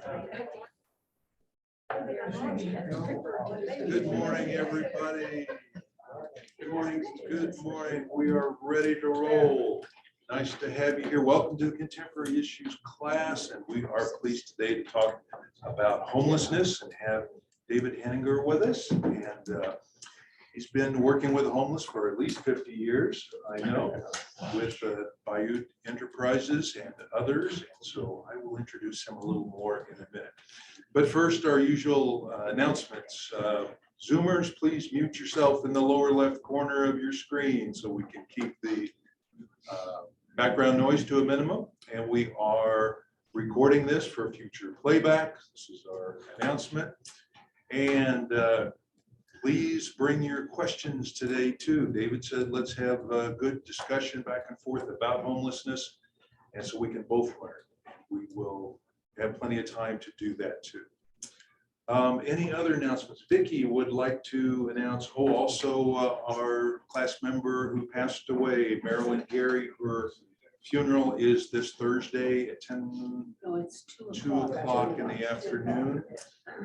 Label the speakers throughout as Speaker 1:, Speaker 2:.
Speaker 1: Good morning, everybody. Good morning. Good morning. We are ready to roll. Nice to have you here. Welcome to the Contemporary Issues class, and we are pleased today to talk about homelessness and have David Henninger with us. And he's been working with the homeless for at least 50 years, I know, with Bayou Enterprises and others. And so I will introduce him a little more in a minute. But first, our usual announcements. Zoomers, please mute yourself in the lower left corner of your screen so we can keep the background noise to a minimum. And we are recording this for future playback. This is our announcement. And please bring your questions today too. David said, let's have a good discussion back and forth about homelessness. And so we can both learn. We will have plenty of time to do that too. Any other announcements? Vicki would like to announce, also our class member who passed away, Marilyn Gary, her funeral is this Thursday at 2 o'clock in the afternoon.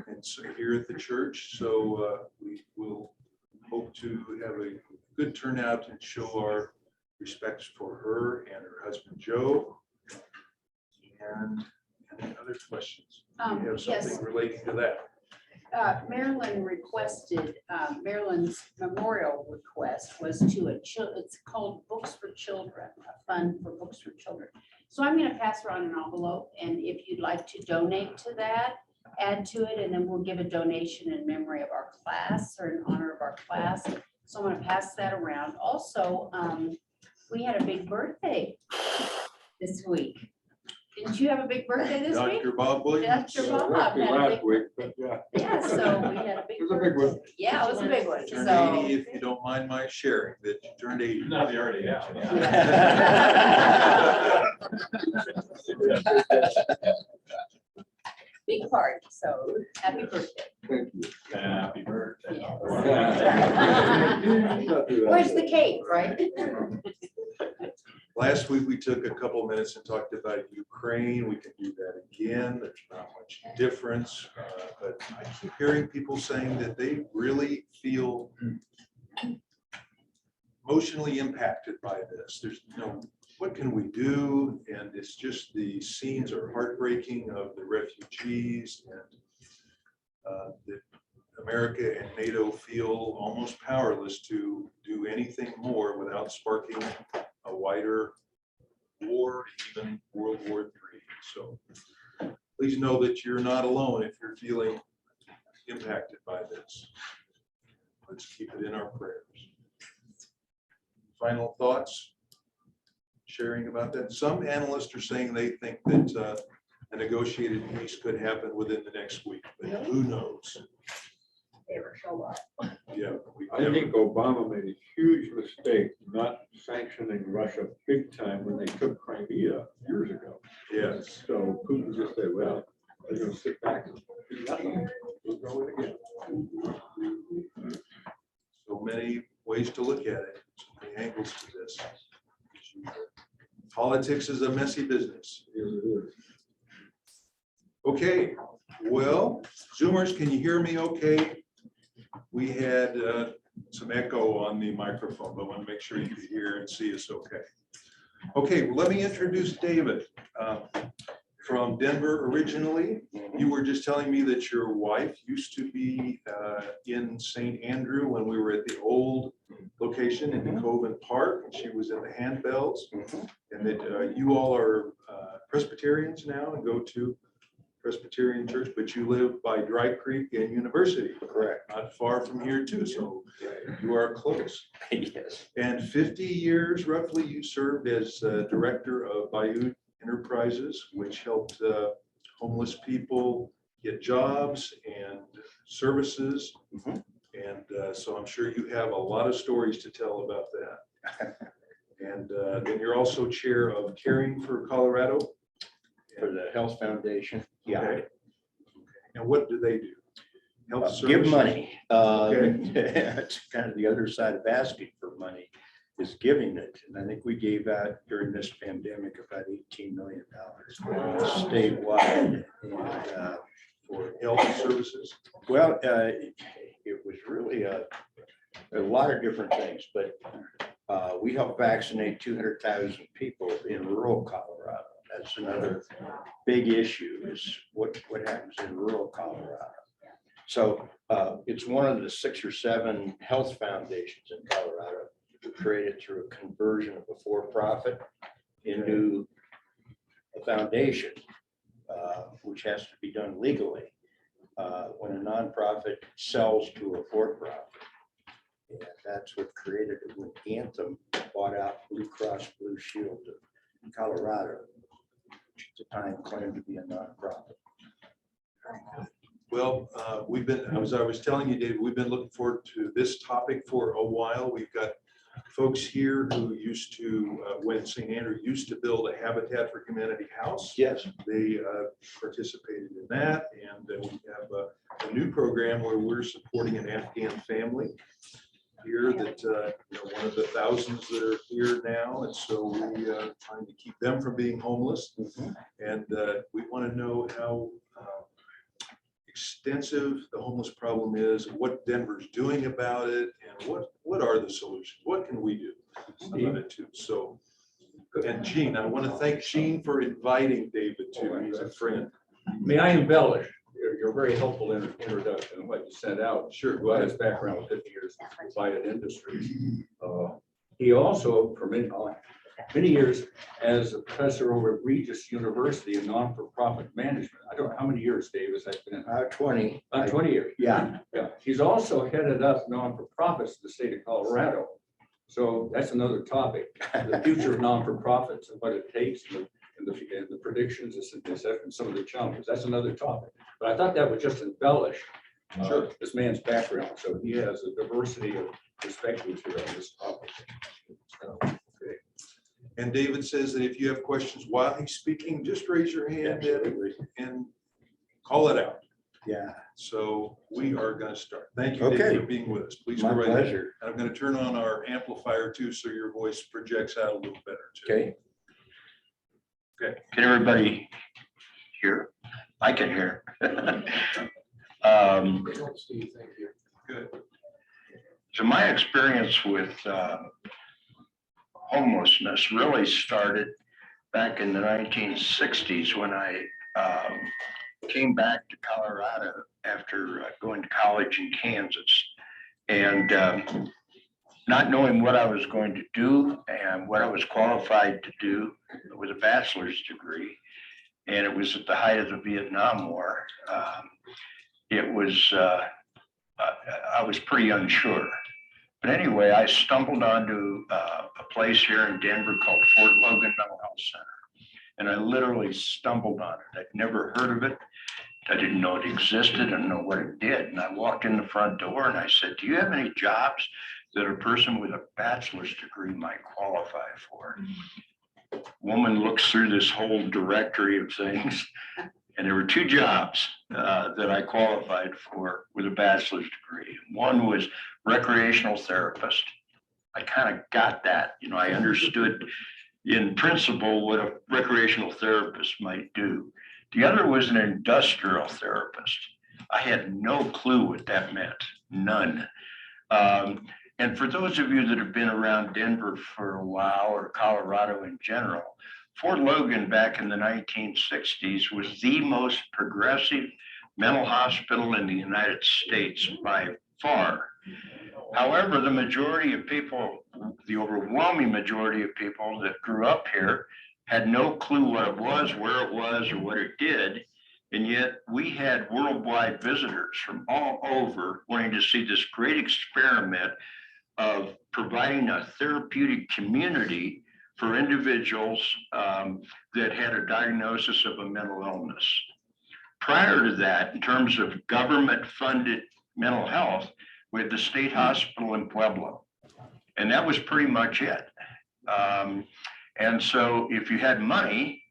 Speaker 1: And so here at the church. So we will hope to have a good turnout and show our respects for her and her husband, Joe. And any other questions? We have something
Speaker 2: Yes.
Speaker 1: relating to that.
Speaker 2: Marilyn requested, Marilyn's memorial request was to it's called Books for Children, a fund for books for children. So I'm going to pass around an envelope, and if you'd like to donate to that, add to it, and then we'll give a donation in memory of our class or in honor of our class. So I'm going to pass that around. Also, we had a big birthday this week. Didn't you have a big birthday this week?
Speaker 1: Dr. Bob Williams.
Speaker 2: Dr. Bob had a
Speaker 3: Last
Speaker 2: big
Speaker 3: week,
Speaker 2: birthday.
Speaker 3: but
Speaker 2: Yeah, so we had a big
Speaker 3: It was a big
Speaker 2: birthday.
Speaker 3: one.
Speaker 2: Yeah, it was a big one.
Speaker 1: Turned
Speaker 2: So
Speaker 1: 80, if you don't mind my sharing, that you turned 80.
Speaker 3: No, they already have.
Speaker 2: big party. So happy birthday.
Speaker 3: Thank you. Happy birthday.
Speaker 2: Yes.
Speaker 3: Where's
Speaker 2: Where's the cake, right?
Speaker 1: Last week, we took a couple minutes and talked about Ukraine. We can do that again. There's not much difference, but I keep hearing people saying that they really feel emotionally impacted by this. There's what can we do? And it's just the scenes are heartbreaking of the refugees and that America and NATO feel almost powerless to do anything more without sparking a wider war, even World War III. So please know that you're not alone if you're feeling impacted by this. Let's keep it in our prayers. Final thoughts? Sharing about that. Some analysts are saying they think that a negotiated peace could happen within the next week, but who knows?
Speaker 2: Never show up.
Speaker 1: Yeah,
Speaker 3: I think Obama made a huge mistake not sanctioning Russia big time when they took Crimea years ago.
Speaker 1: yes.
Speaker 3: So Putin just said, well, they're going to sit back and do nothing. We'll go in again.
Speaker 1: So many ways to look at it, so many angles to this. Politics is a messy business.
Speaker 3: Yes, it is.
Speaker 1: Okay, well, Zoomers, can you hear me okay? We had some echo on the microphone, but I want to make sure you could hear and see us okay. Okay, well, let me introduce David from Denver originally. You were just telling me that your wife used to be in St. Andrew when we were at the old location in Coven Park, and she was in the handbells, and that you all are Presbyterians now and go to Presbyterian Church, but you live by Dry Creek and University. Correct. Not far from here too, so you are close.
Speaker 4: Yes.
Speaker 1: And 50 years roughly you served as director of Bayou Enterprises, which helped homeless people get jobs and services. And so I'm sure you have a lot of stories to tell about that. And then you're also chair of Caring for Colorado.
Speaker 4: For the Health Foundation. Yeah.
Speaker 1: Okay. And what do they do? Health
Speaker 4: Give
Speaker 1: services?
Speaker 4: money.
Speaker 1: Okay.
Speaker 4: It's kind of the other side of asking for money. is giving it. And I think we gave out during this pandemic about $18 million statewide. And,
Speaker 1: For health services.
Speaker 4: well, it was really a lot of different things, but we helped vaccinate 200,000 people in rural Colorado. That's another big issue is what happens in rural Colorado. So it's one of the 6 or 7 health foundations in Colorado created through a conversion of a for-profit into a foundation, which has to be done legally when a nonprofit sells to a for-profit. And that's what created it when Anthem bought out Blue Cross Blue Shield of Colorado, which at the time claimed to be a nonprofit.
Speaker 1: Well, as I was telling you, David, we've been looking forward to this topic for a while. We've got folks here who used to, when St. Andrew used to build a Habitat for Humanity house.
Speaker 4: Yes.
Speaker 1: They participated in that. And we have a new program where we're supporting an Afghan family here that, one of the thousands that are here now. And so we are trying to keep them from being homeless. And we want to know how extensive the homeless problem is, what Denver's doing about it, and what are the solutions? What can we do about it too? So, and Gene, I want to thank Gene for inviting David too. He's a friend.
Speaker 3: May I embellish your very helpful introduction and what you sent out?
Speaker 1: Sure.
Speaker 3: Who has background with 50 years in provided industries. He also, for many years, as a professor over at Regis University in non-for-profit management. I don't know how many years, Dave, has that been?
Speaker 4: 20.
Speaker 3: 20 years.
Speaker 4: Yeah.
Speaker 3: Yeah. He's also headed up non-for-profits in the state of Colorado. So that's another topic, the future of non-for-profits and what it takes and the predictions and some of the challenges. That's another topic. But I thought that would just embellish this man's background. So he has a diversity of perspectives here on this topic. So, okay.
Speaker 1: And David says that if you have questions while he's speaking, just raise your hand and call it out.
Speaker 4: Yeah.
Speaker 1: So we are going to start. Thank you,
Speaker 4: Okay.
Speaker 1: David, for being with us. Please go
Speaker 4: My
Speaker 1: right ahead.
Speaker 4: pleasure.
Speaker 1: And I'm going to turn on our amplifier too, so your voice projects out a little better too.
Speaker 4: Okay.
Speaker 1: Okay.
Speaker 5: Can everybody hear? I can hear.
Speaker 1: Good.
Speaker 5: So my experience with homelessness really started back in the 1960s when I came back to Colorado after going to college in Kansas. And not knowing what I was going to do and what I was qualified to do with a bachelor's degree. And it was at the height of the Vietnam War. I was pretty unsure. But anyway, I stumbled onto a place here in Denver called Fort Logan Mental Health Center. And I literally stumbled on it. I'd never heard of it. I didn't know it existed. I didn't know what it did. And I walked in the front door and I said, do you have any jobs that a person with a bachelor's degree might qualify for? Woman looks through this whole directory of things. And there were 2 jobs that I qualified for with a bachelor's degree. One was recreational therapist. I kind of got that. I understood in principle what a recreational therapist might do. The other was an industrial therapist. I had no clue what that meant, none. And for those of you that have been around Denver for a while or Colorado in general, Fort Logan back in the 1960s was the most progressive mental hospital in the United States by far. However, the majority of people, the overwhelming majority of people that grew up here had no clue what it was, where it was, or what it did. And yet we had worldwide visitors from all over wanting to see this great experiment of providing a therapeutic community for individuals that had a diagnosis of a mental illness. Prior to that, in terms of government-funded mental health, we had the state hospital in Pueblo, and that was pretty much it. And so if you had money,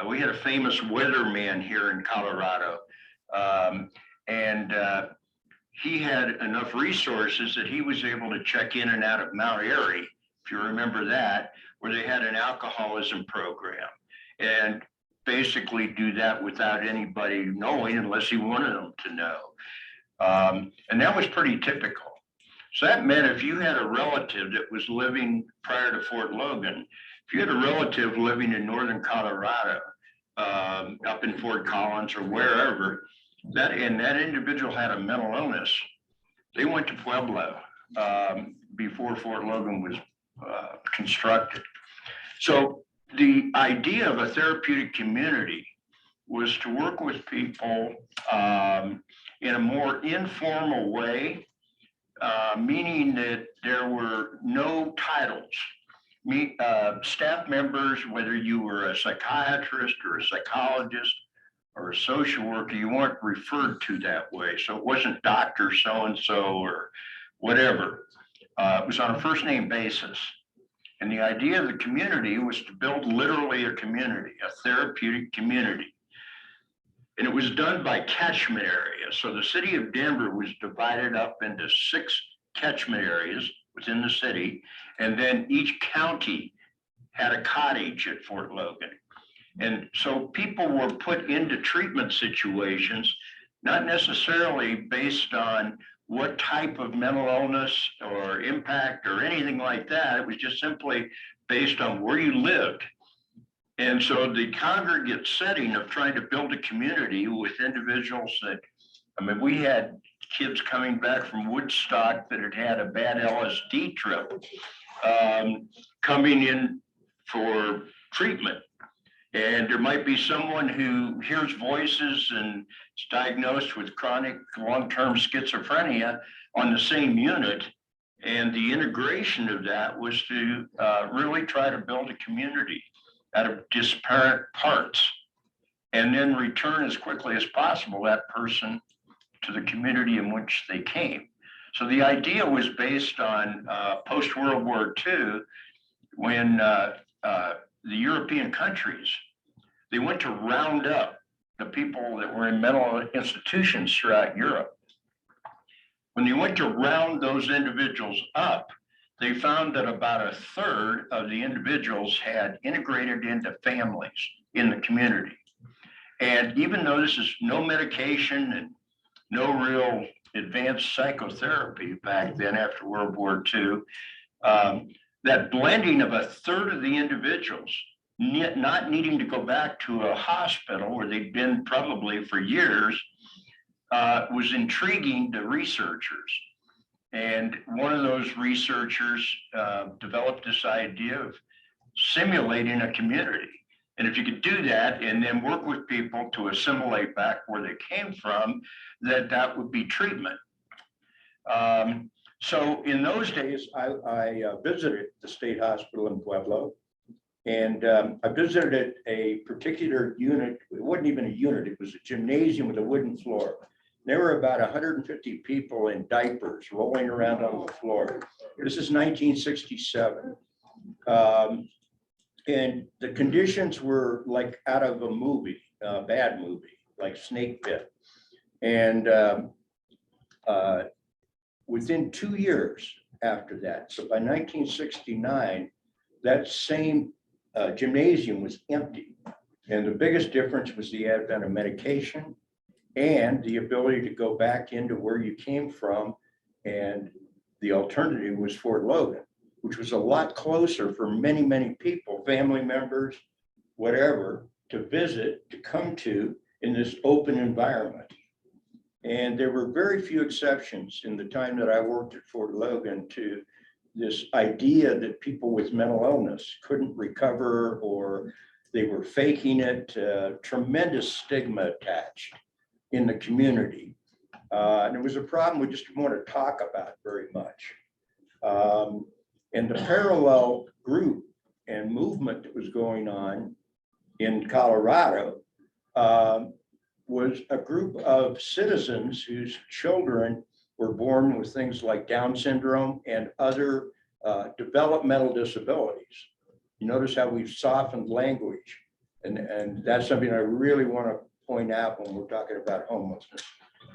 Speaker 5: we had a famous weatherman here in Colorado, and he had enough resources that he was able to check in and out of Mount Airy if you remember that, where they had an alcoholism program. And basically do that without anybody knowing unless he wanted them to know. And that was pretty typical. So that meant if you had a relative that was living prior to Fort Logan, if you had a relative living in northern Colorado, up in Fort Collins or wherever, that individual had a mental illness, they went to Pueblo before Fort Logan was constructed. So the idea of a therapeutic community was to work with people in a more informal way, meaning that there were no titles. Staff members, whether you were a psychiatrist or a psychologist or a social worker, you weren't referred to that way. So it wasn't Dr. So-and-so or whatever. It was on a first name basis. And the idea of the community was to build literally a community, a therapeutic community. And it was done by catchment areas. So the city of Denver was divided up into 6 catchment areas within the city. And then each county had a cottage at Fort Logan. And so people were put into treatment situations, not necessarily based on what type of mental illness or impact or anything like that. It was just simply based on where you lived. And so the congregate setting of trying to build a community with individuals that, I mean, we had kids coming back from Woodstock that had had a bad LSD trip, coming in for treatment. And there might be someone who hears voices and is diagnosed with chronic long-term schizophrenia on the same unit. And the integration of that was to really try to build a community out of disparate parts and then return as quickly as possible that person to the community in which they came. So the idea was based on post-World War II, when the European countries, they went to round up the people that were in mental institutions throughout Europe. When they went to round those individuals up, they found that about 1/3 of the individuals had integrated into families in the community. And even though this is no medication and no real advanced psychotherapy back then after World War II, that blending of 1/3 of the individuals not needing to go back to a hospital where they'd been probably for years was intriguing to researchers. And one of those researchers developed this idea of simulating a community. And if you could do that and then work with people to assimilate back where they came from, that would be treatment. So in those days, I visited the state hospital in Pueblo. And I visited a particular unit. It wasn't even a unit, it was a gymnasium with a wooden floor. There were about 150 people in diapers rolling around on the floor. This is 1967. And the conditions were like out of a movie, a bad movie, like Snake Pit. And within 2 years after that, so by 1969, that same gymnasium was empty. And the biggest difference was the advent of medication and the ability to go back into where you came from. And the alternative was Fort Logan, which was a lot closer for many, many people, family members, whatever, to visit, to come to in this open environment. And there were very few exceptions in the time that I worked at Fort Logan to this idea that people with mental illness couldn't recover or they were faking it. Tremendous stigma attached in the community. And it was a problem we just didn't want to talk about very much. And the parallel group and movement that was going on in Colorado was a group of citizens whose children were born with things like Down syndrome and other developmental disabilities. You notice how we've softened language. And that's something I really want to point out when we're talking about homelessness,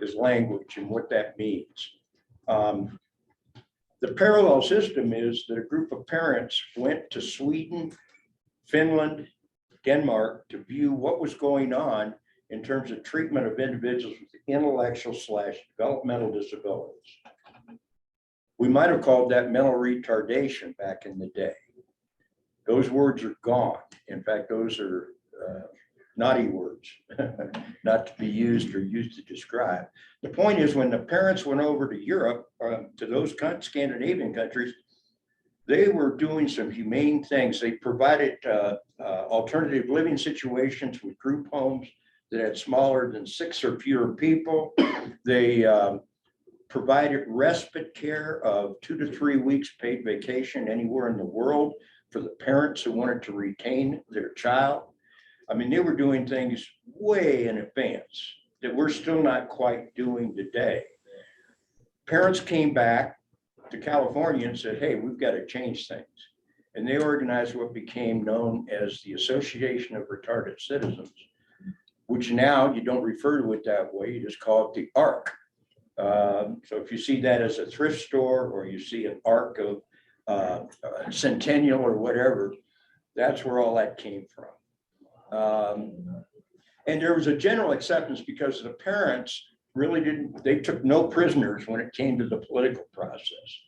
Speaker 5: is language and what that means.
Speaker 4: The parallel system is that a group of parents went to Sweden, Finland, Denmark to view what was going on in terms of treatment of individuals with intellectual/developmental disabilities. We might have called that mental retardation back in the day. Those words are gone. In fact, those are naughty words, not to be used or used to describe. The point is, when the parents went over to Europe, to those Scandinavian countries, they were doing some humane things. They provided alternative living situations with group homes that had smaller than 6 or fewer people. They provided respite care of 2 to 3 weeks paid vacation anywhere in the world for the parents who wanted to retain their child. I mean, they were doing things way in advance that we're still not quite doing today. Parents came back to California and said, hey, we've got to change things. And they organized what became known as the Association of Retarded Citizens, which now you don't refer to it that way, you just call it the ARC. So if you see that as a thrift store, or you see an ARC of Centennial or whatever, that's where all that came from. And there was a general acceptance because the parents really they took no prisoners when it came to the political process.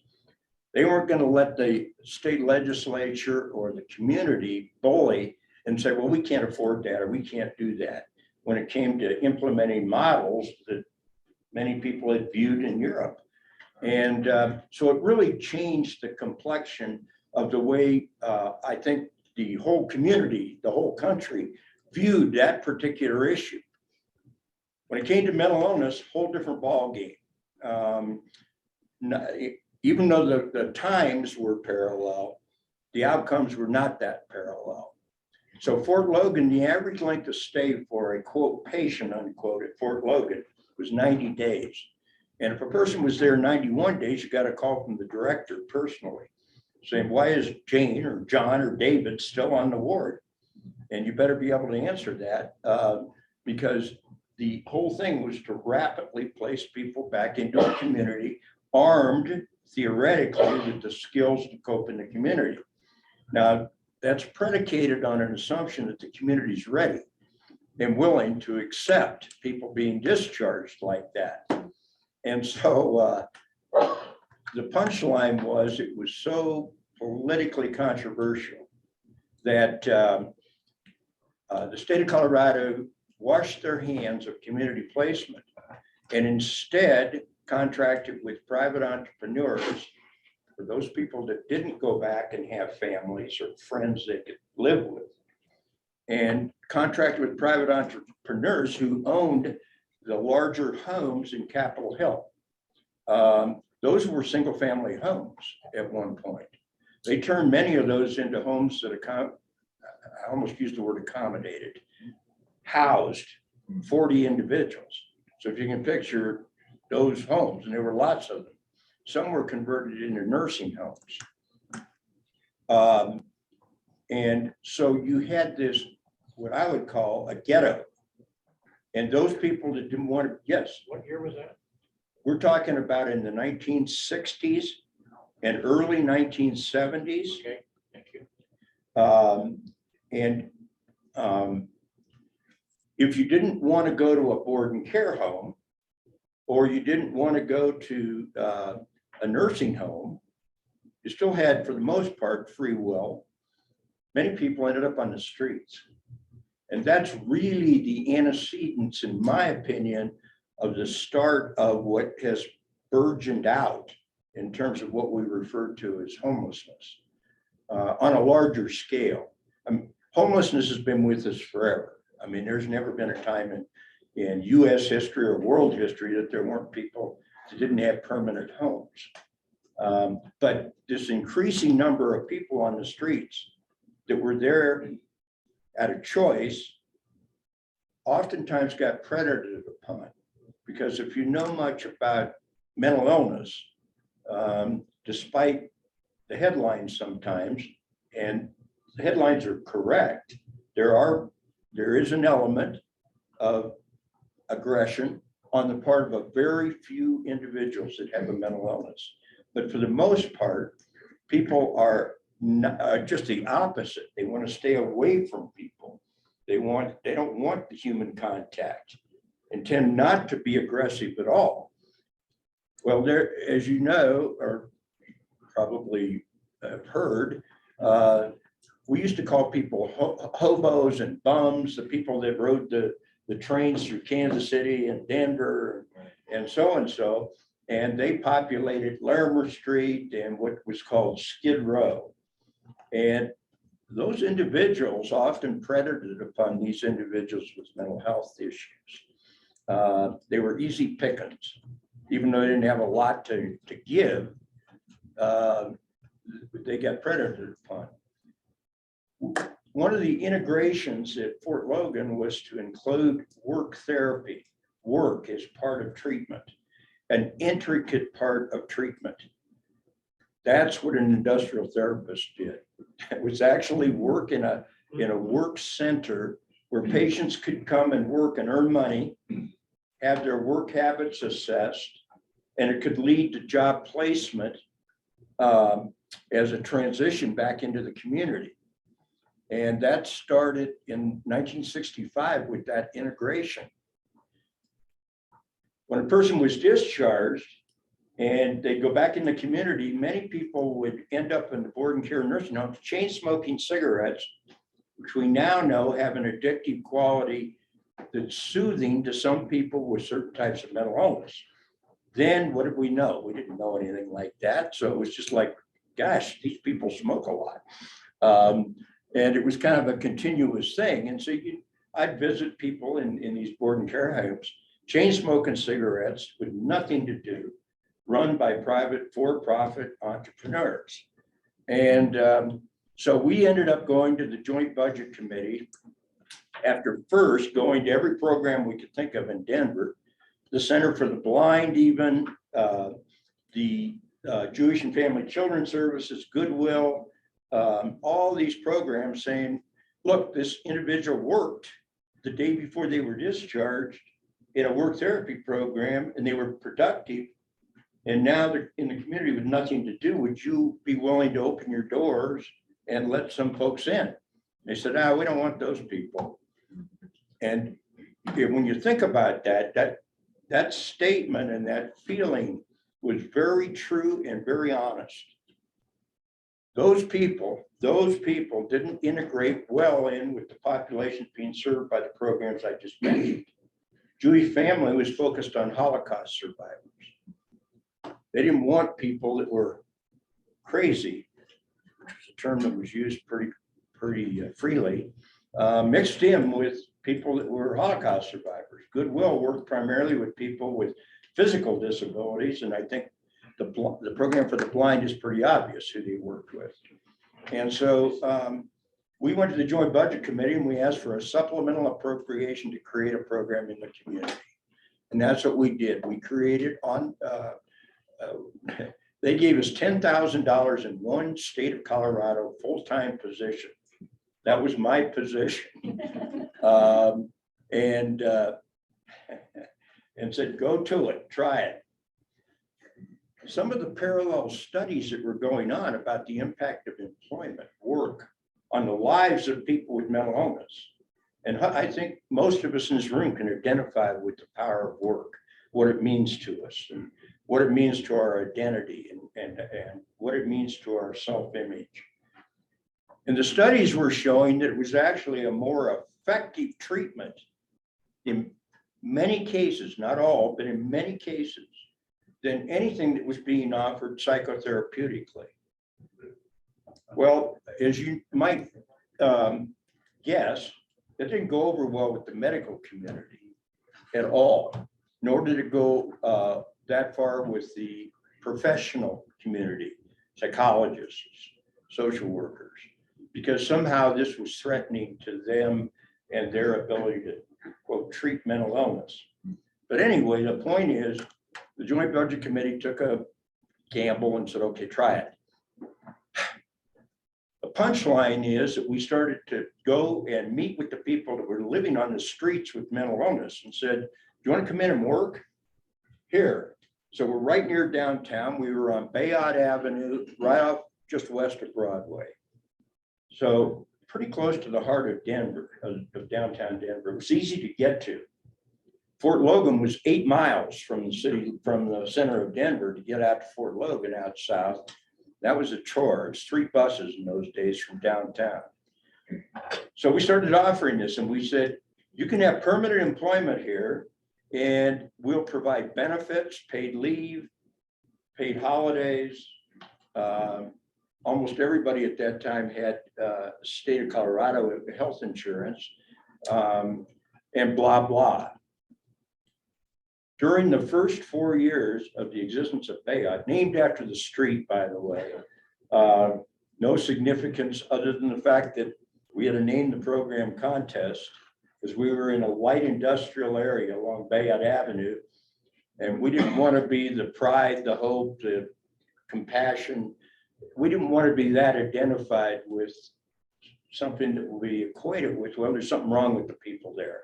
Speaker 4: They weren't going to let the state legislature or the community bully and say, well, we can't afford that, or we can't do that, when it came to implementing models that many people had viewed in Europe. And so it really changed the complexion of the way I think the whole community, the whole country viewed that particular issue. When it came to mental illness, whole different ball game. Even though the times were parallel, the outcomes were not that parallel. So Fort Logan, the average length of stay for a quote patient unquote at Fort Logan was 90 days. And if a person was there 91 days, you got a call from the director personally saying, why is Jane or John or David still on the ward? And you better be able to answer that because the whole thing was to rapidly place people back into a community, armed theoretically with the skills to cope in the community. Now, that's predicated on an assumption that the community is ready and willing to accept people being discharged like that. And so the punchline was, it was so politically controversial that the state of Colorado washed their hands of community placement and instead contracted with private entrepreneurs for those people that didn't go back and have families or friends they could live with, and contracted with private entrepreneurs who owned the larger homes in Capitol Hill. Those were single family homes at one point. They turned many of those into homes that I almost used the word accommodated, housed 40 individuals. So if you can picture those homes, and there were lots of them, some were converted into nursing homes. And so you had this, what I would call a ghetto. And those people that didn't want to, yes.
Speaker 6: What year was that?
Speaker 4: We're talking about in the 1960s and early 1970s.
Speaker 6: Okay, thank you.
Speaker 4: If you didn't want to go to a board and care home, or you didn't want to go to a nursing home, you still had, for the most part, free will. Many people ended up on the streets. And that's really the antecedents, in my opinion, of the start of what has burgeoned out in terms of what we refer to as homelessness on a larger scale. Homelessness has been with us forever. I mean, there's never been a time in US history or world history that there weren't people that didn't have permanent homes. But this increasing number of people on the streets that were there at a choice oftentimes got credited upon, because if you know much about mental illness, despite the headlines sometimes, and the headlines are correct, there is an element of aggression on the part of a very few individuals that have a mental illness. But for the most part, people are just the opposite. They want to stay away from people. They don't want the human contact and tend not to be aggressive at all. Well, there, as you know, or probably have heard, we used to call people hobos and bums, the people that rode the trains through Kansas City and Denver and so. And they populated Larimer Street and what was called Skid Row. And those individuals often predated upon these individuals with mental health issues. They were easy pickings, even though they didn't have a lot to give. They got predated upon. One of the integrations at Fort Logan was to include work therapy, work as part of treatment, an intricate part of treatment. That's what an industrial therapist did. It was actually work in a work center where patients could come and work and earn money, have their work habits assessed, and it could lead to job placement as a transition back into the community. And that started in 1965 with that integration. When a person was discharged and they'd go back in the community, many people would end up in the board and care nursing homes, chain smoking cigarettes, which we now know have an addictive quality that's soothing to some people with certain types of mental illness. Then what did we know? We didn't know anything like that. So it was just like, gosh, these people smoke a lot. And it was kind of a continuous thing. And so I'd visit people in these board and care homes, chain smoking cigarettes with nothing to do, run by private for-profit entrepreneurs. And so we ended up going to the Joint Budget Committee after first going to every program we could think of in Denver, the Center for the Blind, even the Jewish and Family Children Services, Goodwill, all these programs saying, look, this individual worked the day before they were discharged in a work therapy program and they were productive. And now they're in the community with nothing to do. Would you be willing to open your doors and let some folks in? They said, we don't want those people. And when you think about that statement and that feeling was very true and very honest. Those people didn't integrate well in with the population being served by the programs I just mentioned. Jewish Family was focused on Holocaust survivors. They didn't want people that were crazy, which was a term that was used pretty freely, mixed in with people that were Holocaust survivors. Goodwill worked primarily with people with physical disabilities, and I think the program for the blind is pretty obvious who they worked with. And so we went to the Joint Budget Committee and we asked for a supplemental appropriation to create a program in the community. And that's what we did. We created they gave us $10,000 in one state of Colorado full-time position. That was my position. And said, go to it, try it. Some of the parallel studies that were going on about the impact of employment, work, on the lives of people with mental illness. And I think most of us in this room can identify with the power of work, what it means to us, and what it means to our identity, and what it means to our self-image. And the studies were showing that it was actually a more effective treatment in many cases, not all, but in many cases, than anything that was being offered psychotherapeutically. Well, as you might guess, it didn't go over well with the medical community at all, nor did it go that far with the professional community, psychologists, social workers, because somehow this was threatening to them and their ability to, quote, treat mental illness. But anyway, the point is, the Joint Budget Committee took a gamble and said, okay, try it. The punchline is that we started to go and meet with the people that were living on the streets with mental illness and said, do you want to come in and work? Here, So we're right near downtown. We were on Bayard Avenue, right off just west of Broadway. So pretty close to the heart of Denver, of downtown Denver. It was easy to get to. Fort Logan was 8 miles from the city, from the center of Denver to get out to Fort Logan out south. That was a chore. It was 3 buses in those days from downtown. So we started offering this and we said, you can have permanent employment here and we'll provide benefits, paid leave, paid holidays. Almost everybody at that time had state of Colorado health insurance, and blah, blah. During the first 4 years of the existence of Bayard, named after the street, by the way, no significance other than the fact that we had to name the program contest because we were in a light industrial area along Bayard Avenue. And we didn't want to be the pride, the hope, the compassion. We didn't want to be that identified with something that we equated with, well, there's something wrong with the people there.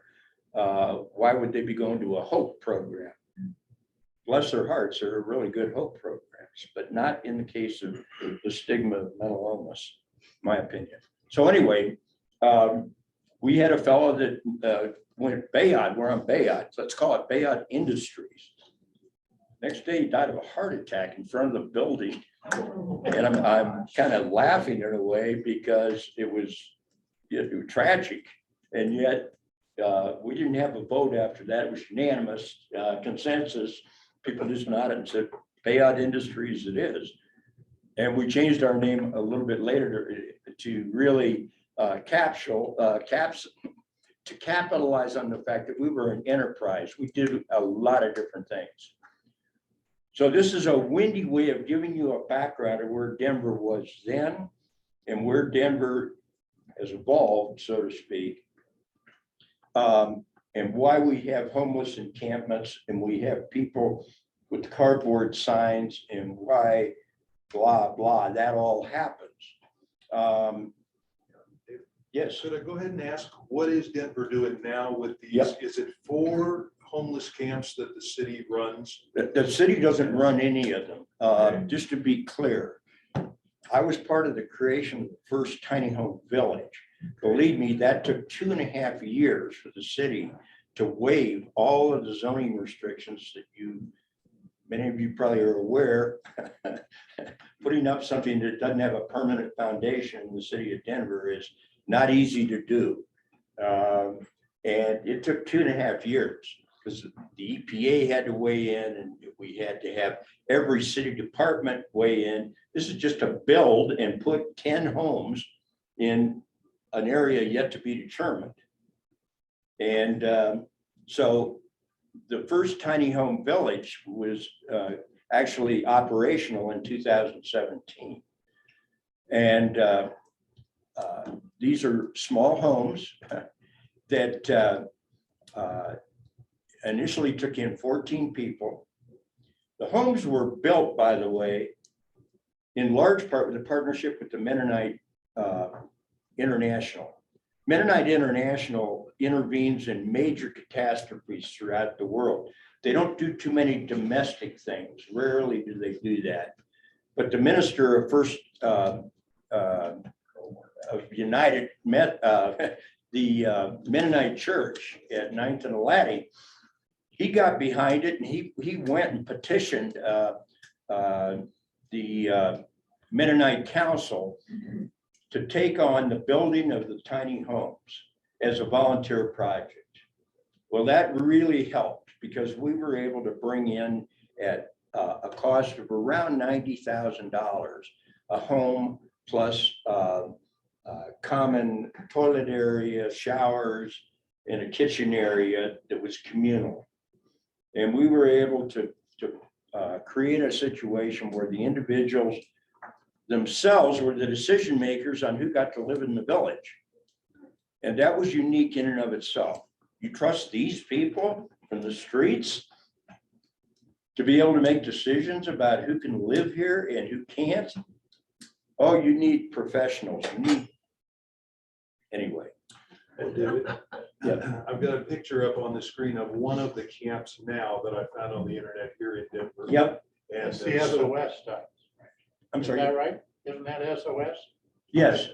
Speaker 4: Why would they be going to a hope program? Bless their hearts, they're really good hope programs, but not in the case of the stigma of mental illness, my opinion. So anyway, we had a fellow that went Bayard, we're on Bayard, let's call it Bayard Industries. Next day, he died of a heart attack in front of the building. And I'm kind of laughing in a way because it was tragic. And yet we didn't have a vote after that. It was unanimous consensus. People just nodded and said, Bayard Industries it is. And we changed our name a little bit later to really capitalize on the fact that we were an enterprise. We did a lot of different things. So this is a windy way of giving you a background of where Denver was then and where Denver has evolved, so to speak, and why we have homeless encampments and we have people with cardboard signs and why blah, blah, that all happens. Yes.
Speaker 1: Should I go ahead and ask, what is Denver doing now with these?
Speaker 4: Yep.
Speaker 1: Is it 4 homeless camps that the city runs?
Speaker 4: The city doesn't run any of them. Just to be clear, I was part of the creation of the first tiny home village. Believe me, that took 2.5 years for the city to waive all of the zoning restrictions that many of you probably are aware. Putting up something that doesn't have a permanent foundation in the city of Denver is not easy to do. And it took 2.5 years because the EPA had to weigh in and we had to have every city department weigh in. This is just to build and put 10 homes in an area yet to be determined. And so the first tiny home village was actually operational in 2017. And these are small homes that initially took in 14 people. The homes were built, by the way, in large part with a partnership with the Mennonite International. Mennonite International intervenes in major catastrophes throughout the world. They don't do too many domestic things. Rarely do they do that. But the minister of the Mennonite Church at 9th and Laddie, he got behind it and he went and petitioned the Mennonite Council to take on the building of the tiny homes as a volunteer project. Well, that really helped because we were able to bring in at a cost of around $90,000 a home plus common toilet area, showers, and a kitchen area that was communal. And we were able to create a situation where the individuals themselves were the decision makers on who got to live in the village. And that was unique in and of itself. You trust these people from the streets to be able to make decisions about who can live here and who can't? Oh, you need professionals. You need, anyway.
Speaker 1: And David,
Speaker 4: Yeah.
Speaker 1: I've got a picture up on the screen of one of the camps now that I found on the internet here in Denver.
Speaker 4: Yep,
Speaker 1: And
Speaker 6: That's the SOS stuff.
Speaker 4: I'm
Speaker 6: Is
Speaker 4: sorry.
Speaker 6: that right? Isn't that SOS?
Speaker 1: Yes,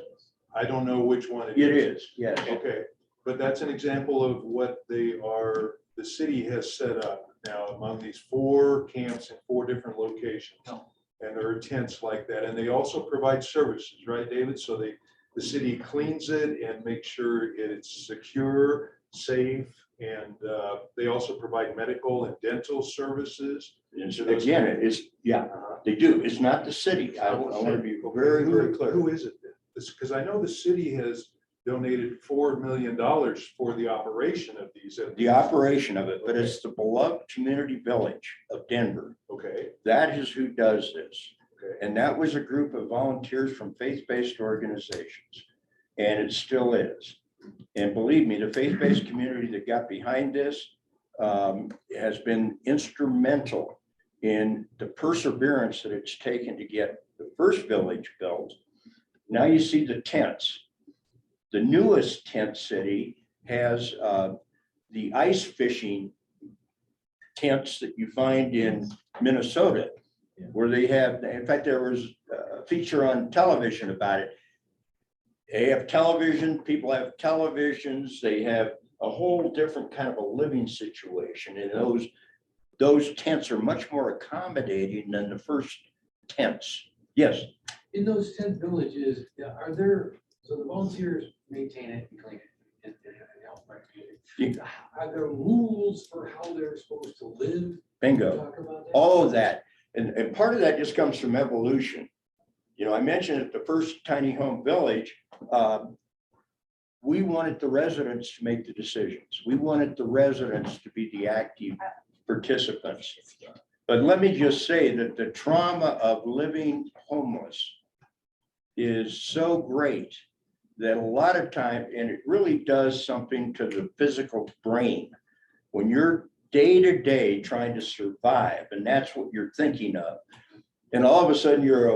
Speaker 1: I don't know which one it
Speaker 4: It
Speaker 1: is.
Speaker 4: is, yes.
Speaker 1: Okay, but that's an example of what they are, the city has set up now among these 4 camps in 4 different locations. And there are tents like that, and they also provide services, right, David? So the city cleans it and makes sure it's secure, safe, and they also provide medical and dental services.
Speaker 4: And so again, it is, yeah, they do. It's not the city. I want to be very, very clear.
Speaker 1: Who is it then? Because I know the city has donated $4 million for the operation of these.
Speaker 4: The operation of it, but it's the beloved community village of Denver.
Speaker 1: Okay,
Speaker 4: That is who does this.
Speaker 1: okay.
Speaker 4: And that was a group of volunteers from faith-based organizations. And it still is. And believe me, the faith-based community that got behind this has been instrumental in the perseverance that it's taken to get the first village built. Now you see the tents. The newest tent city has the ice fishing tents that you find in Minnesota, where they have, in fact, there was a feature on television about it. They have television, people have televisions, they have a whole different kind of a living situation. And those tents are much more accommodating than the first tents. Yes,
Speaker 7: In those tent villages, are there, so the volunteers maintain it and clean it and help my community. Are there rules for how they're supposed to live?
Speaker 4: bingo.
Speaker 7: Talk about that?
Speaker 4: All of that. And part of that just comes from evolution. You know, I mentioned at the first tiny home village, we wanted the residents to make the decisions. We wanted the residents to be the active participants. But let me just say that the trauma of living homeless is so great that a lot of time, and it really does something to the physical brain. When you're day to day trying to survive, and that's what you're thinking of, and all of a sudden you're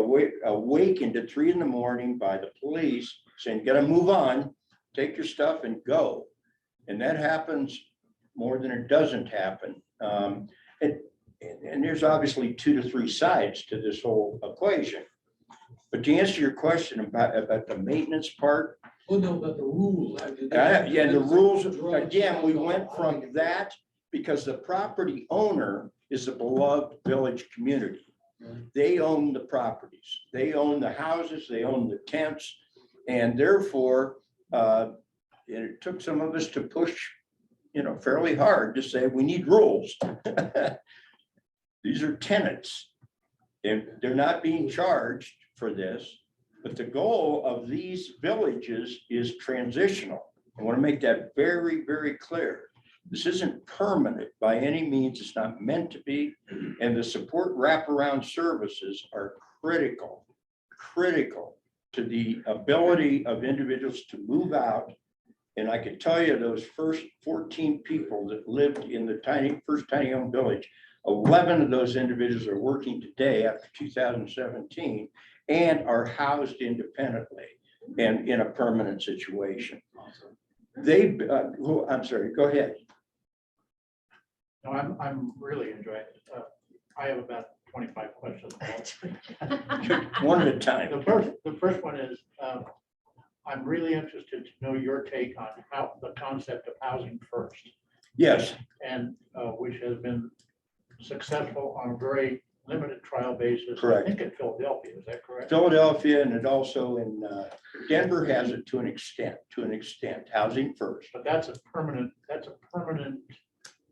Speaker 4: awakened at 3 a.m. by the police saying, "Gotta move on, take your stuff and go." And that happens more than it doesn't happen. And there's obviously 2 to 3 sides to this whole equation. But to answer your question about the maintenance part,
Speaker 7: Oh, no, but the rules.
Speaker 4: yeah, the rules, again, we went from that because the property owner is a beloved village community. They own the properties, they own the houses, they own the tents, and therefore, it took some of us to push, fairly hard to say we need rules. These are tenants, and they're not being charged for this, but the goal of these villages is transitional. I want to make that very, very clear. This isn't permanent by any means. It's not meant to be. And the support wraparound services are critical to the ability of individuals to move out. And I can tell you those first 14 people that lived in the first tiny home village, 11 of those individuals are working today after 2017 and are housed independently and in a permanent situation. I'm sorry, go ahead.
Speaker 6: No, I'm really enjoying it. I have about 25 questions.
Speaker 4: One at a time.
Speaker 6: The first one is, I'm really interested to know your take on how the concept of housing first,
Speaker 4: Yes,
Speaker 6: and which has been successful on a very limited trial basis.
Speaker 4: Correct.
Speaker 6: I think in Philadelphia, is that correct?
Speaker 4: Philadelphia, and it also in Denver has it to an extent, housing first.
Speaker 6: But that's a permanent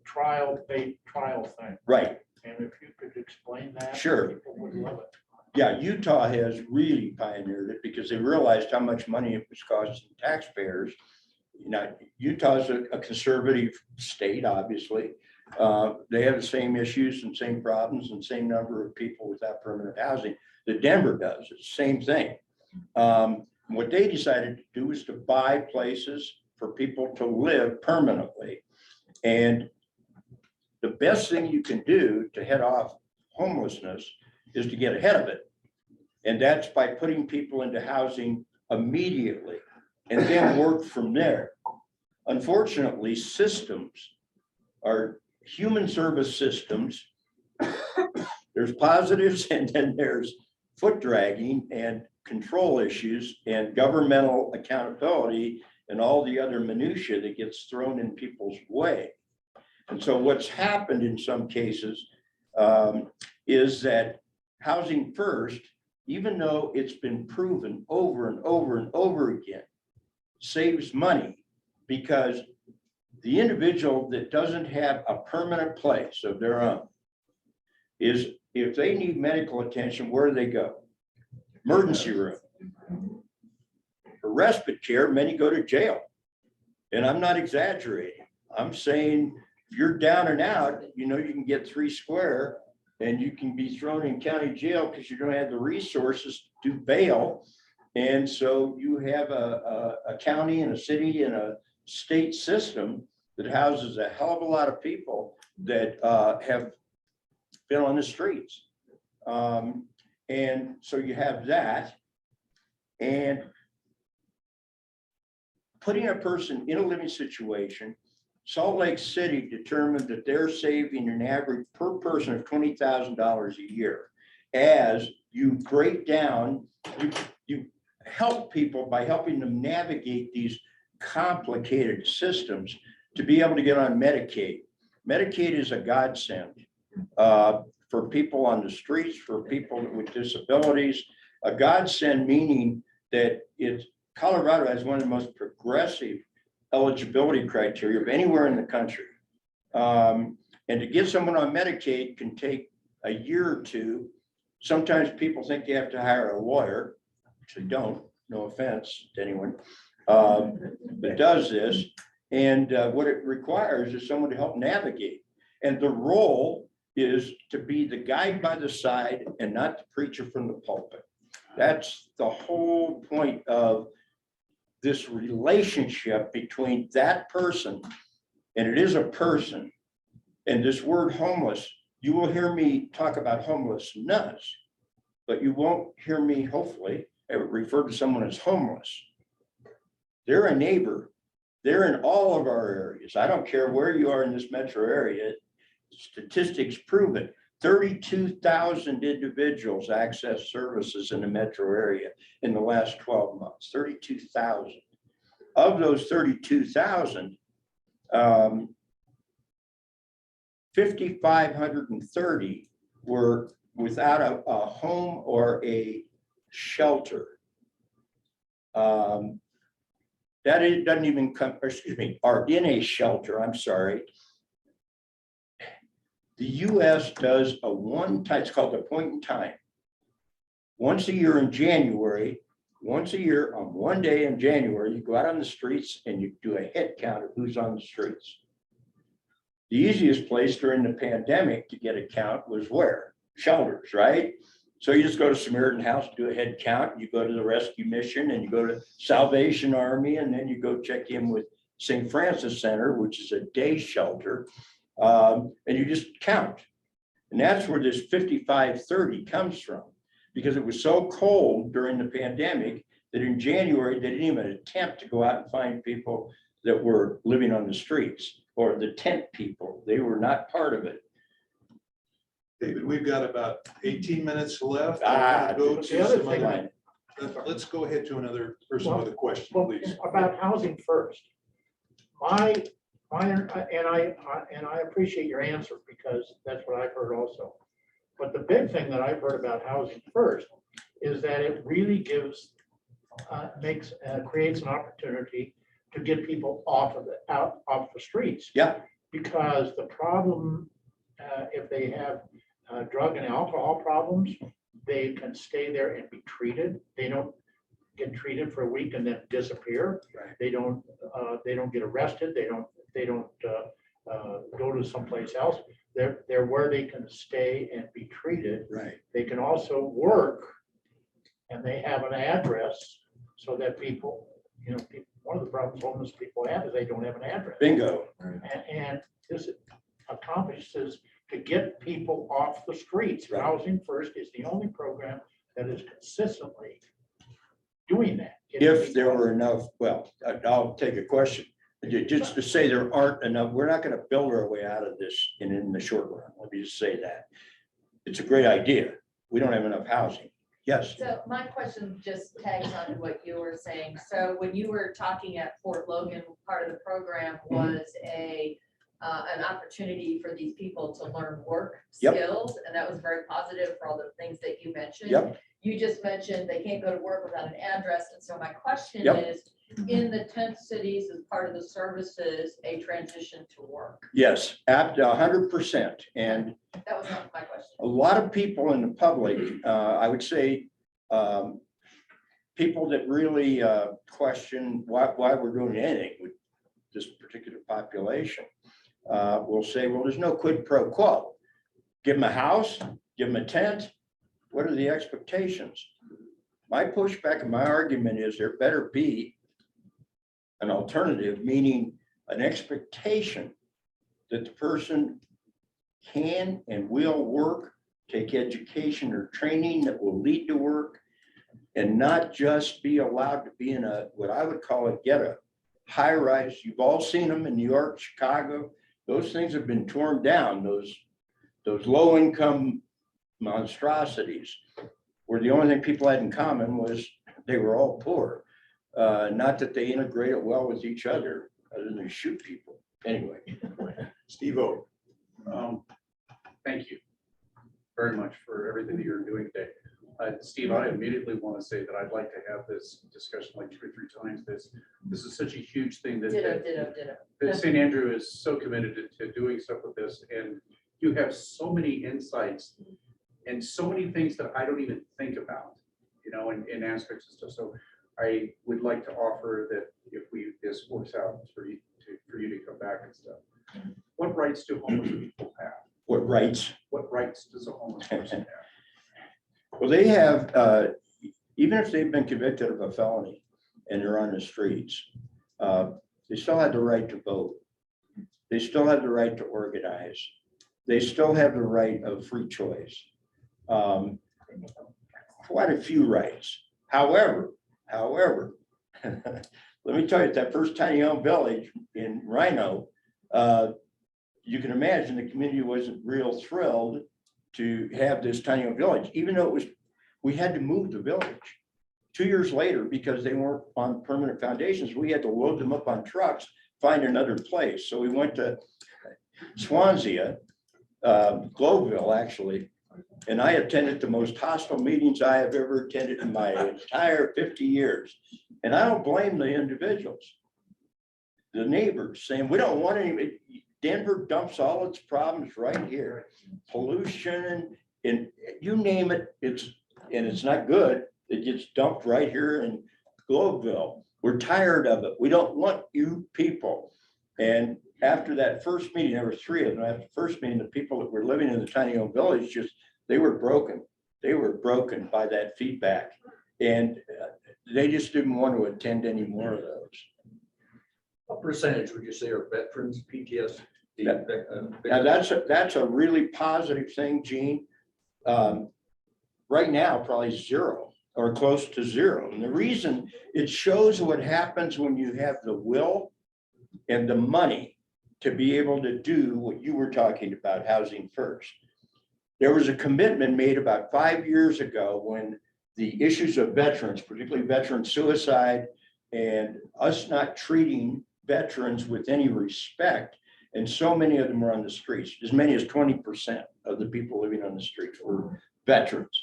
Speaker 6: trial thing.
Speaker 4: Right.
Speaker 6: And if you could explain that.
Speaker 4: Sure.
Speaker 6: People would love it.
Speaker 4: Yeah, Utah has really pioneered it because they realized how much money it was costing taxpayers. Utah's a conservative state, obviously. They have the same issues and same problems and same number of people without permanent housing that Denver does. It's the same thing. What they decided to do is to buy places for people to live permanently. And the best thing you can do to head off homelessness is to get ahead of it. And that's by putting people into housing immediately and then work from there. Unfortunately, systems are human service systems. There's positives and then there's foot dragging and control issues and governmental accountability and all the other minutia that gets thrown in people's way. And so what's happened in some cases is that Housing First, even though it's been proven over and over and over again, saves money because the individual that doesn't have a permanent place of their own is, if they need medical attention, where do they go? Emergency room. For respite care, many go to jail. And I'm not exaggerating. I'm saying if you're down and out, you know, you can get 3 square and you can be thrown in county jail because you don't have the resources to do bail. And so you have a county and a city and a state system that houses a hell of a lot of people that have been on the streets. And so you have that. And putting a person in a living situation, Salt Lake City determined that they're saving an average per person of $20,000 a year. As you break down, you help people by helping them navigate these complicated systems to be able to get on Medicaid. Medicaid is a godsend for people on the streets, for people with disabilities. A godsend meaning that Colorado has one of the most progressive eligibility criteria of anywhere in the country. And to get someone on Medicaid can take a year or two. Sometimes people think they have to hire a lawyer, which they don't, no offense to anyone, that does this. And what it requires is someone to help navigate. And the role is to be the guide by the side and not the preacher from the pulpit. That's the whole point of this relationship between that person, and it is a person, and this word homeless. You will hear me talk about homelessness, but you won't hear me, hopefully, refer to someone as homeless. They're a neighbor. They're in all of our areas. I don't care where you are in this metro area. Statistics prove it. 32,000 individuals access services in the metro area in the last 12 months, 32,000. Of those 32,000, 5,530 were without a home or a shelter. That doesn't even come, excuse me, are in a shelter, I'm sorry. The US does a one-time, it's called the point in time. Once a year in January, once a year on one day in January, you go out on the streets and you do a head count of who's on the streets. The easiest place during the pandemic to get a count was where? Shelters, right? So you just go to Samaritan House, do a head count, you go to the rescue mission and you go to Salvation Army, and then you go check in with St. Francis Center, which is a day shelter. And you just count. And that's where this 5,530 comes from, because it was so cold during the pandemic that in January, they didn't even attempt to go out and find people that were living on the streets or the tent people. They were not part of it.
Speaker 1: David, we've got about 18 minutes left.
Speaker 6: the other thing
Speaker 1: Let's go ahead to another person with a question,
Speaker 6: Well,
Speaker 1: please.
Speaker 6: about Housing First. And I appreciate your answer, because that's what I've heard also. But the big thing that I've heard about Housing First is that it really gives, creates an opportunity to get people off the streets.
Speaker 4: Yeah.
Speaker 6: Because the problem, if they have drug and alcohol problems, they can stay there and be treated. They don't get treated for a week and then disappear.
Speaker 4: Right.
Speaker 6: They don't get arrested. They don't go to someplace else. They're where they can stay and be treated.
Speaker 4: Right.
Speaker 6: They can also work, and they have an address so that people, one of the problems homeless people have is they don't have an address.
Speaker 4: Bingo.
Speaker 6: And this accomplishes to get people off the streets.
Speaker 4: Right.
Speaker 6: Housing First is the only program that is consistently doing that.
Speaker 4: If there were enough, well, I'll take a question. Just to say there aren't enough, we're not gonna build our way out of this in the short run. Let me just say that. It's a great idea. We don't have enough housing. Yes,
Speaker 8: So my question just tags on to what you were saying. So when you were talking at Fort Logan, part of the program was an opportunity for these people to learn work
Speaker 4: Yep.
Speaker 8: skills, and that was very positive for all the things that you mentioned.
Speaker 4: Yep.
Speaker 8: You just mentioned they can't go to work without an address, and so my question
Speaker 4: Yep.
Speaker 8: is, in the tent cities as part of the services, a transition to work?
Speaker 4: yes, at 100%. And
Speaker 8: That was not my question.
Speaker 4: a lot of people in the public, I would say, people that really question why we're doing anything with this particular population will say, well, there's no quid pro quo. Give them a house, give them a tent. What are the expectations? My pushback and my argument is there better be an alternative, meaning an expectation that the person can and will work, take education or training that will lead to work, and not just be allowed to be in what I would call a ghetto, high rise. You've all seen them in New York, Chicago. Those things have been torn down. Those low income monstrosities where the only thing people had in common was they were all poor. Not that they integrated well with each other, other than to shoot people. Anyway.
Speaker 1: Steve-O.
Speaker 9: Thank you very much for everything that you're doing today. Steve, I immediately want to say that I'd like to have this discussion like 2 or 3 times. This is such a huge thing that
Speaker 8: Ditto.
Speaker 9: St. Andrew is so committed to doing stuff with this, and you have so many insights and so many things that I don't even think about, in aspects and stuff. So I would like to offer that if this works out for you to come back and stuff. What rights do homeless people have?
Speaker 4: What rights?
Speaker 9: What rights does a homeless person have?
Speaker 4: Well, they have, even if they've been convicted of a felony and they're on the streets, they still have the right to vote. They still have the right to organize. They still have the right of free choice. Quite a few rights. However, let me tell you, that first tiny home village in Rhino, you can imagine the community wasn't real thrilled to have this tiny home village, even though we had to move the village 2 years later because they weren't on permanent foundations. We had to load them up on trucks, find another place. So we went to Swansea, Globeville, actually, and I attended the most hostile meetings I have ever attended in my entire 50 years. And I don't blame the individuals, the neighbors saying, we don't want any, Denver dumps all its problems right here. Pollution and you name it, it's not good. It gets dumped right here in Globeville. We're tired of it. We don't want you people. And after that first meeting, there were 3 of them. After the first meeting, the people that were living in the tiny home village they were broken. They were broken by that feedback. And they just didn't want to attend any more of those.
Speaker 3: What percentage would you say are veterans, PTSD?
Speaker 4: Now that's a really positive thing, Gene. Right now, probably 0 or close to 0. And the reason, it shows what happens when you have the will and the money to be able to do what you were talking about, housing first. There was a commitment made about 5 years ago when the issues of veterans, particularly veteran suicide, and us not treating veterans with any respect, and so many of them were on the streets. As many as 20% of the people living on the streets were veterans.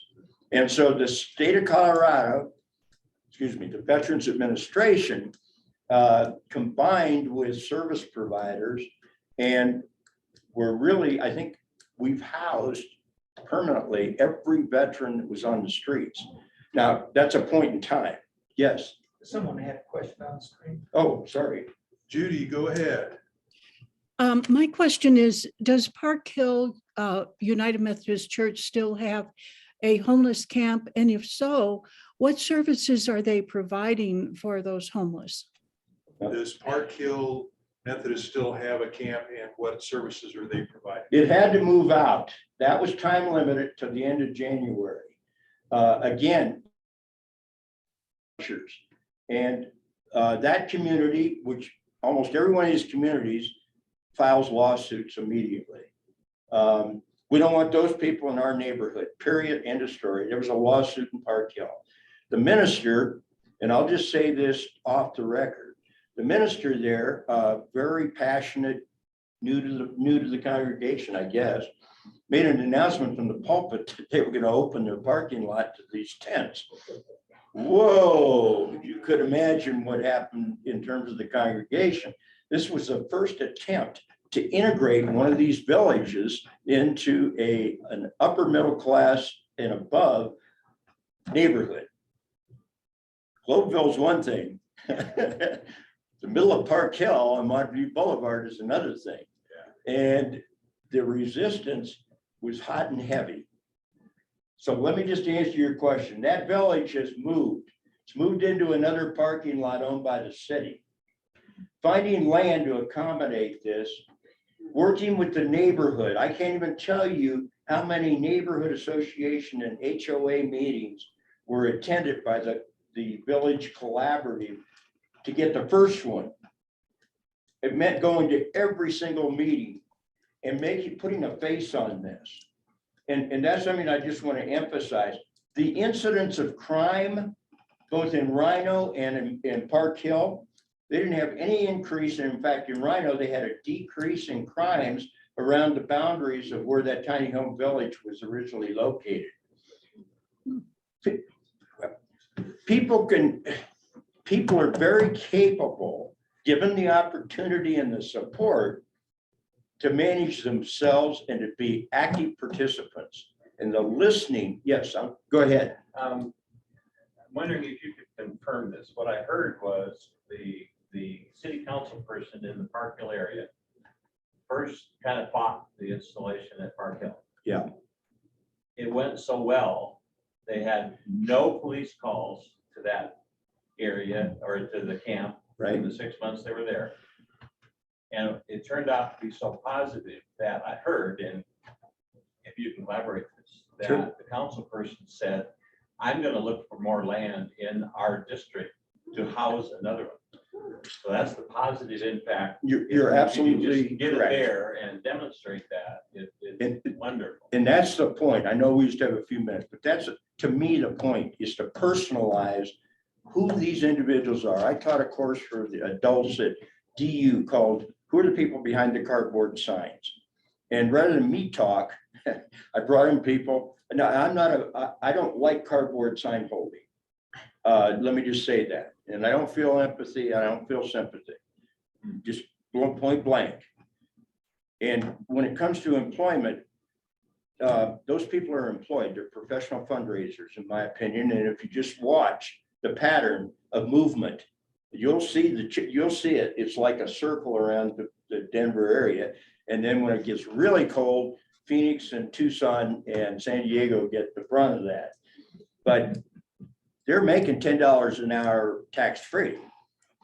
Speaker 4: And so the state of Colorado, the Veterans Administration, combined with service providers, and we're really, I think we've housed permanently every veteran that was on the streets. Now, that's a point in time. Yes.
Speaker 6: Someone had a question on the screen.
Speaker 4: Oh, sorry.
Speaker 1: Judy, go ahead.
Speaker 10: My question is, does Park Hill United Methodist Church still have a homeless camp? And if so, what services are they providing for those homeless?
Speaker 1: Does Park Hill Methodist still have a camp, and what services are they providing?
Speaker 4: It had to move out. That was time limited to the end of January. Again, and that community, which almost every one of these communities files lawsuits immediately. We don't want those people in our neighborhood, period, end of story. There was a lawsuit in Park Hill. The minister, and I'll just say this off the record, the minister there, very passionate, new to the congregation, I guess, made an announcement from the pulpit that they were going to open their parking lot to these tents. Whoa, you could imagine what happened in terms of the congregation. This was the first attempt to integrate one of these villages into an upper middle class and above neighborhood. Globeville's one thing. The middle of Park Hill on Montview Boulevard is another thing. And the resistance was hot and heavy. So let me just answer your question. That village has moved. It's moved into another parking lot owned by the city. Finding land to accommodate this, working with the neighborhood. I can't even tell you how many neighborhood association and HOA meetings were attended by the village collaborative to get the first one. It meant going to every single meeting and putting a face on this. And that's something I just want to emphasize. The incidence of crime, both in Rhino and in Park Hill, they didn't have any increase. And in fact, in Rhino, they had a decrease in crimes around the boundaries of where that tiny home village was originally located. People are very capable, given the opportunity and the support, to manage themselves and to be active participants. And the listening, yes, go ahead.
Speaker 11: I'm wondering if you could confirm this. What I heard was the city council person in the Park Hill area first kind of fought the installation at Park Hill.
Speaker 4: Yeah.
Speaker 11: It went so well, they had no police calls to that area or to the camp in the 6 months they were there. And it turned out to be so positive that I heard, and if you can elaborate this, that
Speaker 4: Sure.
Speaker 11: the council person said, I'm going to look for more land in our district to house another one. So that's the positive impact.
Speaker 4: You're
Speaker 11: If you
Speaker 4: absolutely
Speaker 11: just get it
Speaker 4: correct.
Speaker 11: there and demonstrate that. It's wonderful.
Speaker 4: And that's the point. I know we used to have a few minutes, but that's, to me, the point is to personalize who these individuals are. I taught a course for the adults at DU called Who Are the People Behind the Cardboard Signs? And rather than me talk, I brought in people. No, I don't like cardboard sign holding. Let me just say that. And I don't feel empathy. I don't feel sympathy. Just point blank. And when it comes to employment, those people are employed. They're professional fundraisers, in my opinion. And if you just watch the pattern of movement, you'll see it. It's like a circle around the Denver area. And then when it gets really cold, Phoenix and Tucson and San Diego get the brunt of that. But they're making $10 an hour tax-free.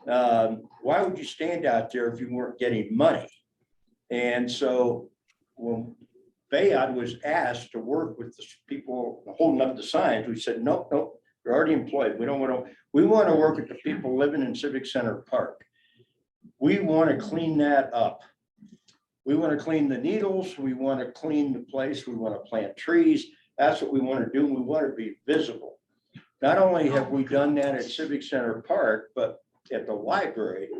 Speaker 4: Why would you stand out there if you weren't getting money? And so when Bayard was asked to work with the people holding up the signs, we said, nope, you're already employed. We want to work with the people living in Civic Center Park. We want to clean that up. We want to clean the needles. We want to clean the place. We want to plant trees. That's what we want to do. We want to be visible. Not only have we done that at Civic Center Park, but at the library,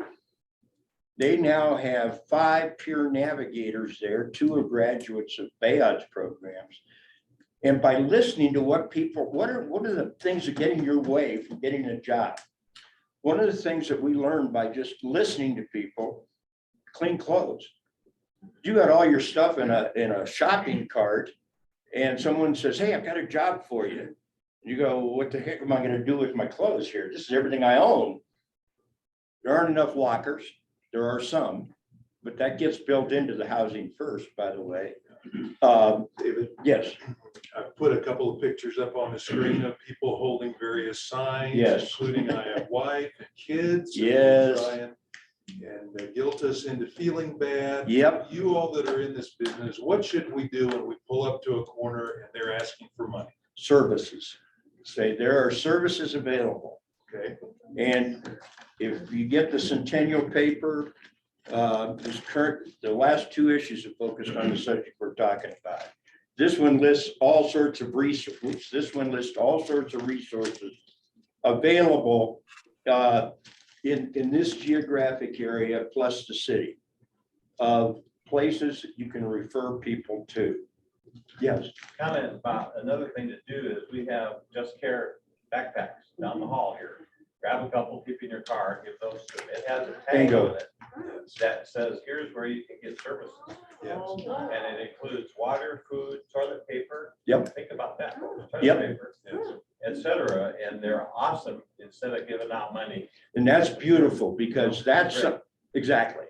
Speaker 4: they now have 5 peer navigators there. 2 are graduates of Bayard's programs. And by listening to what are the things that get in your way from getting a job? One of the things that we learned by just listening to people, clean clothes. You got all your stuff in a shopping cart and someone says, hey, I've got a job for you. You go, what the heck am I going to do with my clothes here? This is everything I own. There aren't enough lockers. There are some, but that gets built into the housing first, by the way.
Speaker 1: David,
Speaker 4: Yes,
Speaker 1: I put a couple of pictures up on the screen of people holding various signs,
Speaker 4: Yes.
Speaker 1: including I have wife and kids.
Speaker 4: Yes.
Speaker 1: And guilt us into feeling bad.
Speaker 4: Yep.
Speaker 1: You all that are in this business, what should we do when we pull up to a corner and they're asking for money?
Speaker 4: services. Say there are services available.
Speaker 1: Okay.
Speaker 4: And if you get the Centennial paper, the last two issues have focused on the subject we're talking about. This one lists all sorts of resources. This one lists all sorts of resources available in this geographic area, plus the city, of places that you can refer people to. Yes.
Speaker 11: Comment about another thing to do is we have Just Care backpacks down the hall here. Grab a couple, keep in your car, give those to them. It has a tag
Speaker 4: Bingo.
Speaker 11: on it that says, here's where you can get services.
Speaker 1: Yes.
Speaker 11: And it includes water, food, toilet paper.
Speaker 4: Yep.
Speaker 11: Think about that. Toilet
Speaker 4: Yep.
Speaker 11: paper, et cetera. And they're awesome instead of giving out money.
Speaker 4: And that's beautiful because that's
Speaker 11: Great.
Speaker 4: exactly,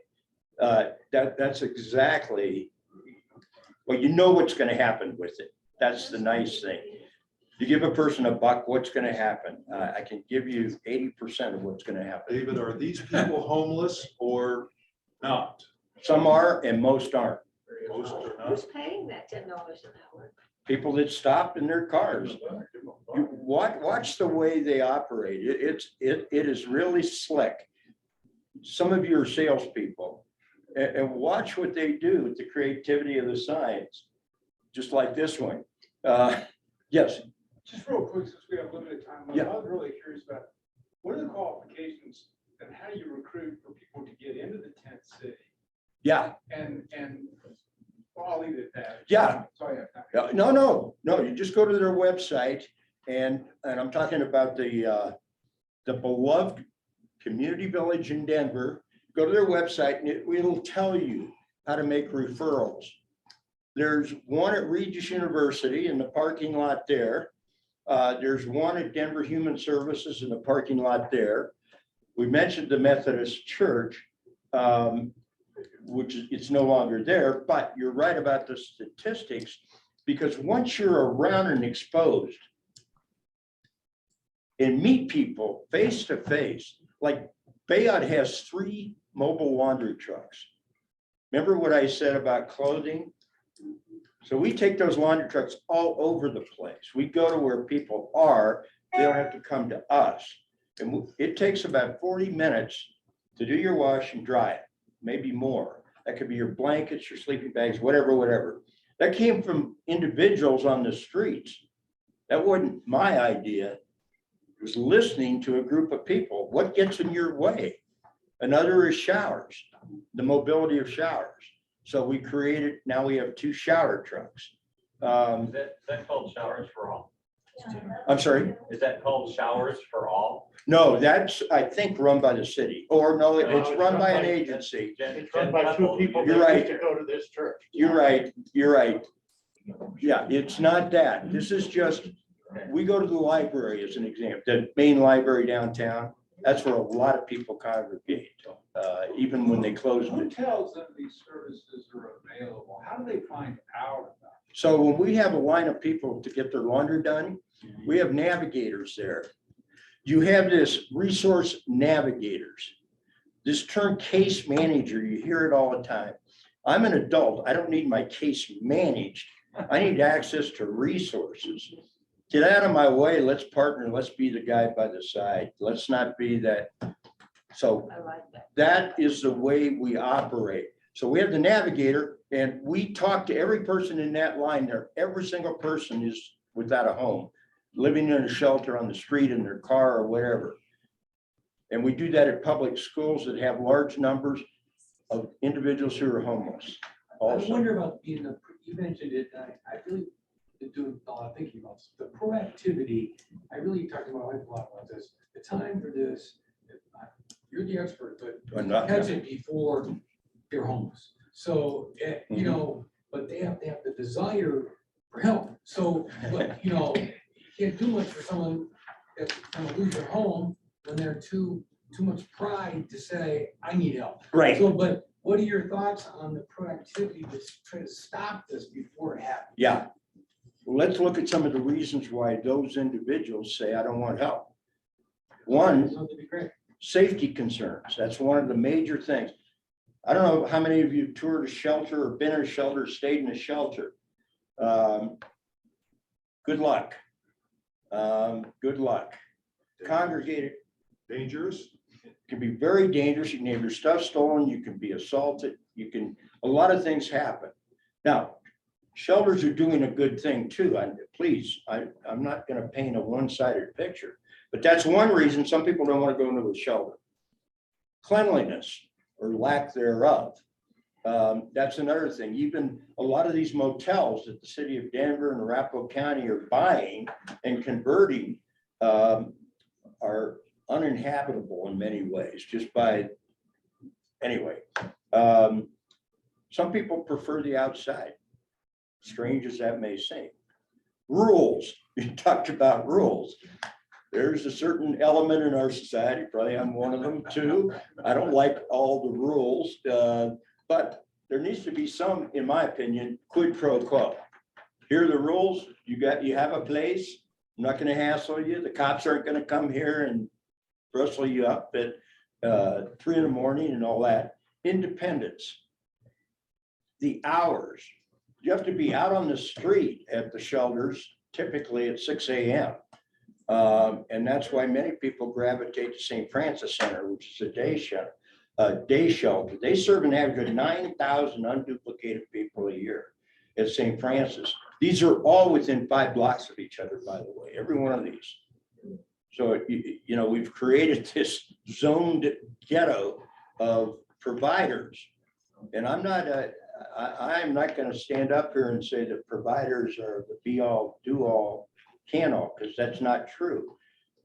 Speaker 4: that's exactly, well, you know what's going to happen with it. That's the nice thing. You give a person a buck, what's going to happen? I can give you 80% of what's going to happen.
Speaker 1: David, are these people homeless or not?
Speaker 4: Some are and most aren't.
Speaker 1: Most are not.
Speaker 12: Who's paying that $10 an hour?
Speaker 4: People that stop in their cars. You watch the way they operate. It is really slick. Some of you are salespeople, and watch what they do with the creativity of the signs, just like this one. Yes.
Speaker 13: Just real quick, since we have limited time,
Speaker 4: Yeah.
Speaker 13: I was really curious about, what are the qualifications and how do you recruit for people to get into the tent city?
Speaker 4: Yeah.
Speaker 13: And, well, I'll leave it at that.
Speaker 4: Yeah.
Speaker 13: So I have time.
Speaker 4: No. You just go to their website, and I'm talking about the beloved community village in Denver. Go to their website, and it'll tell you how to make referrals. There's one at Regis University in the parking lot there. There's one at Denver Human Services in the parking lot there. We mentioned the Methodist Church, which it's no longer there, but you're right about the statistics, because once you're around and exposed and meet people face to face, like Bayard has 3 mobile laundry trucks. Remember what I said about clothing? So we take those laundry trucks all over the place. We go to where people are. They don't have to come to us. And it takes about 40 minutes to do your wash and dry it, maybe more. That could be your blankets, your sleeping bags, whatever. That came from individuals on the streets. That wasn't my idea. It was listening to a group of people. What gets in your way? Another is showers, the mobility of showers. So we created, now we have 2 shower trucks.
Speaker 11: Is that called Showers for All?
Speaker 4: I'm sorry?
Speaker 11: Is that called Showers for All?
Speaker 4: No, that's, I think, run by the city, or no, it's run by an agency.
Speaker 6: It's run by 2 people
Speaker 4: You're
Speaker 6: that
Speaker 4: right.
Speaker 6: used to go to this church.
Speaker 4: You're right. Yeah, it's not that. This is just, we go to the library as an example, the main library downtown. That's where a lot of people congregate, even when they close
Speaker 7: Who
Speaker 4: it.
Speaker 7: tells them these services are available? How do they find out?
Speaker 4: So when we have a line of people to get their laundry done, we have navigators there. You have this resource navigators. This term case manager, you hear it all the time. I'm an adult. I don't need my case managed. I need access to resources. Get out of my way. Let's partner. Let's be the guy by the side. Let's not be that. So
Speaker 2: I like that.
Speaker 4: that is the way we operate. So we have the navigator, and we talk to every person in that line there. Every single person is without a home, living in a shelter on the street in their car or whatever. And we do that at public schools that have large numbers of individuals who are homeless.
Speaker 7: I
Speaker 4: Also,
Speaker 7: wonder about you mentioned it, I really been doing a lot of thinking about this. The proactivity. I really talked to my wife a lot about this. The time for this, you're the expert, but catch it before they're homeless. So, you know, but they have to have the desire for help. So, but, you know, you can't do much for someone that's gonna lose their home when they're too much pride to say, I need help.
Speaker 4: right.
Speaker 7: So, but what are your thoughts on the proactivity to try to stop this before it happens?
Speaker 4: Yeah. Well, let's look at some of the reasons why those individuals say, I don't want help. One,
Speaker 7: That'd be great.
Speaker 4: safety concerns. That's one of the major things. I don't know how many of you toured a shelter or been in a shelter, stayed in a shelter. Good luck. Good luck. Congregated
Speaker 1: Dangerous?
Speaker 4: Can be very dangerous. You can have your stuff stolen, you can be assaulted, a lot of things happen. Now, shelters are doing a good thing too. I'm not gonna paint a one-sided picture, but that's one reason some people don't want to go into a shelter. Cleanliness or lack thereof. That's another thing. Even a lot of these motels that the city of Denver and Arapahoe County are buying and converting are uninhabitable in many ways, just by, anyway. Some people prefer the outside, strange as that may seem. Rules, you talked about rules. There's a certain element in our society, probably I'm one of them too. I don't like all the rules, but there needs to be some, in my opinion, quid pro quo. Here are the rules, you have a place, I'm not gonna hassle you, the cops aren't gonna come here and rustle you up at 3 in the morning and all that. Independence. The hours, you have to be out on the street at the shelters, typically at 6 a.m. And that's why many people gravitate to St. Francis Center, which is a day shelter. They serve an average of 9,000 unduplicated people a year at St. Francis. These are all within 5 blocks of each other, by the way, every one of these. So, you know, we've created this zoned ghetto of providers. And I'm not going to stand up here and say that providers are the be all, do all, can all, because that's not true.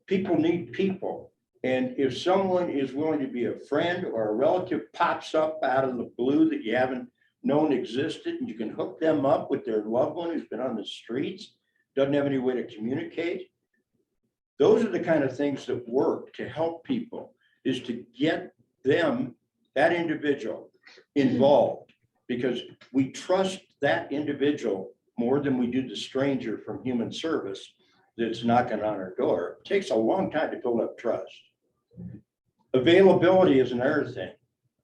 Speaker 4: People need people. And if someone is willing to be a friend or a relative pops up out of the blue that you haven't known existed, and you can hook them up with their loved one who's been on the streets, doesn't have any way to communicate. Those are the kind of things that work to help people, is to get them, that individual, involved, because we trust that individual more than we do the stranger from human service that's knocking on our door. It takes a long time to build up trust. Availability is another thing.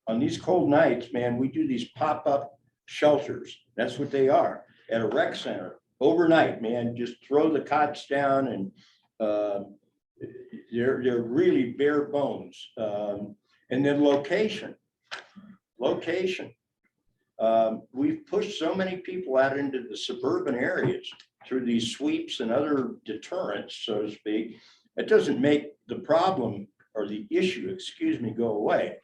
Speaker 4: On these cold nights, man, we do these pop-up shelters. That's what they are, at a rec center. Overnight, man, just throw the cots down, and they're really bare bones. And then location. We've pushed so many people out into the suburban areas through these sweeps and other deterrents, so to speak. It doesn't make the problem or the issue, excuse me, go away.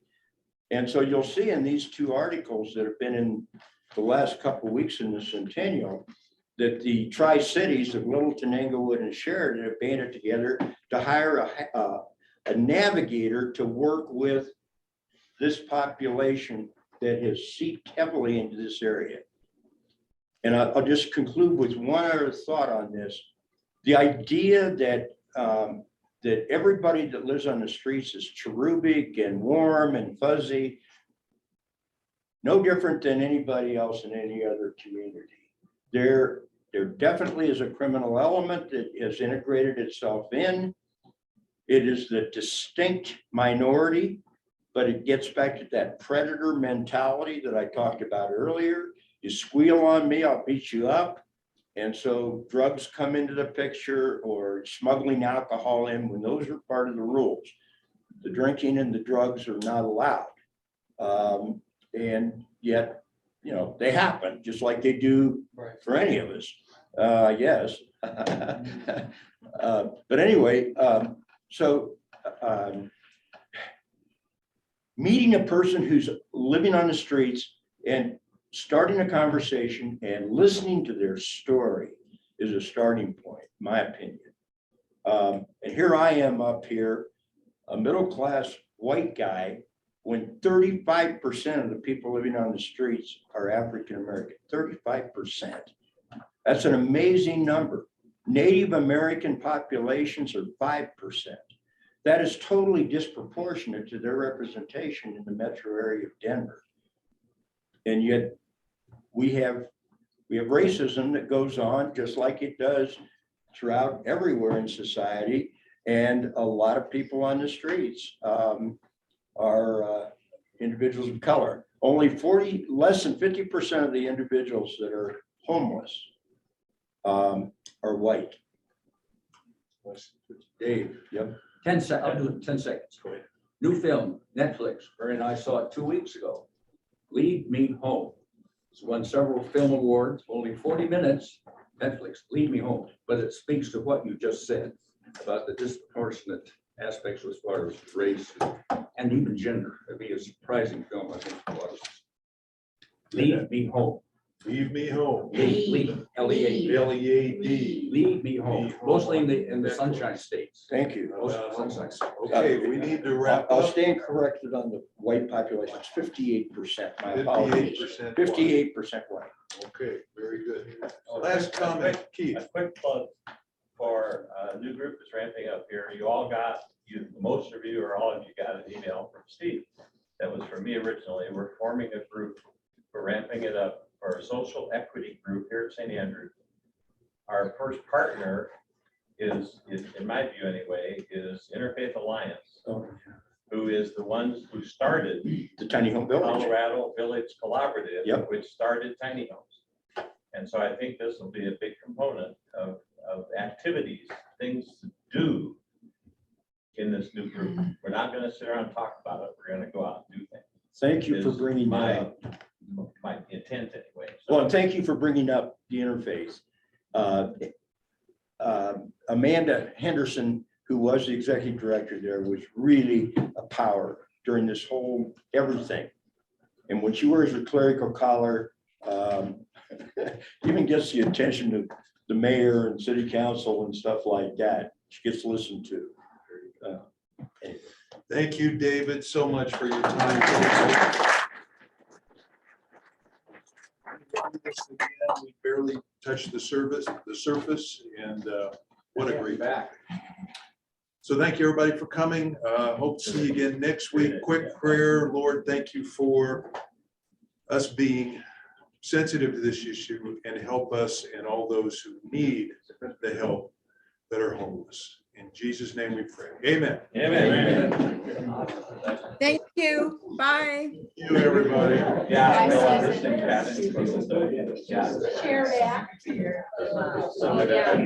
Speaker 4: And so you'll see in these 2 articles that have been in the last couple of weeks in the Centennial, that the Tri-Cities of Littleton, Englewood, and Sheridan have banded together to hire a navigator to work with this population that has seeped heavily into this area. And I'll just conclude with one other thought on this. The idea that that everybody that lives on the streets is cherubic and warm and fuzzy, no different than anybody else in any other community. There definitely is a criminal element that has integrated itself in. It is the distinct minority, but it gets back to that predator mentality that I talked about earlier. You squeal on me, I'll beat you up. And so drugs come into the picture, or smuggling alcohol in, when those are part of the rules. The drinking and the drugs are not allowed. And yet, you know, they happen just like they do for any of us. Yes. But anyway, meeting a person who's living on the streets and starting a conversation and listening to their story is a starting point, in my opinion. And here I am up here, a middle-class white guy, when 35% of the people living on the streets are African-American, 35%. That's an amazing number. Native American populations are 5%. That is totally disproportionate to their representation in the metro area of Denver. And yet we have racism that goes on just like it does throughout everywhere in society. And a lot of people on the streets are individuals of color. Only less than 50% of the individuals that are homeless are white. Dave, yep.
Speaker 3: I'll do it in 10 seconds. New film, Netflix, Mary and I saw it 2 weeks ago. Lead Me Home. It's won several film awards, only 40 minutes. Netflix, Lead Me Home, but it speaks to what you just said about the disproportionate aspects as far as race and even gender. It'd be a surprising film, I think, to watch. Lead Me Home.
Speaker 1: Leave me home.
Speaker 3: Lead, L-E-A-D.
Speaker 1: L-E-A-D.
Speaker 3: Lead Me Home, mostly in the Sunshine States.
Speaker 4: Thank you.
Speaker 3: Most of the Sunshine States.
Speaker 1: Okay, we need to wrap
Speaker 4: I'll
Speaker 1: up.
Speaker 4: stand corrected on the white population. It's 58%. My apologies.
Speaker 1: 58%.
Speaker 4: 58% white.
Speaker 1: Okay, very good. Last comment, Keith.
Speaker 11: A quick plug for a new group that's ramping up here. You all got, most of you or all of you got an email from Steve. That was from me originally. We're forming a group. We're ramping it up for a social equity group here at St. Andrews. Our first partner is, in my view anyway, is Interfaith Alliance, who is the ones who started
Speaker 4: The tiny home village.
Speaker 11: Colorado Village Collaborative,
Speaker 4: Yep.
Speaker 11: which started tiny homes. And so I think this will be a big component of activities, things to do in this new group. We're not going to sit around and talk about it. We're going to go out and do things.
Speaker 4: Thank you for
Speaker 11: Is
Speaker 4: bringing that up.
Speaker 11: my intent anyway. So-
Speaker 4: Well, and thank you for bringing up the interface. Amanda Henderson, who was the executive director there, was really a power during this whole everything. And when she wears her clerical collar, even gets the attention of the mayor and city council and stuff like that. She gets listened to. Anyway.
Speaker 1: Thank you, David, so much for your time. We barely touched the surface, and what a great back. So thank you, everybody, for coming. Hope to see you again next week. Quick prayer. Lord, thank you for us being sensitive to this issue and help us and all those who need the help that are homeless. In Jesus' name we pray. Amen.
Speaker 11: Amen.
Speaker 12: Thank you. Bye.
Speaker 1: Thank you, everybody.
Speaker 11: Yeah. I know this thing happened. Yeah.
Speaker 8: Share that.
Speaker 11: Some of that.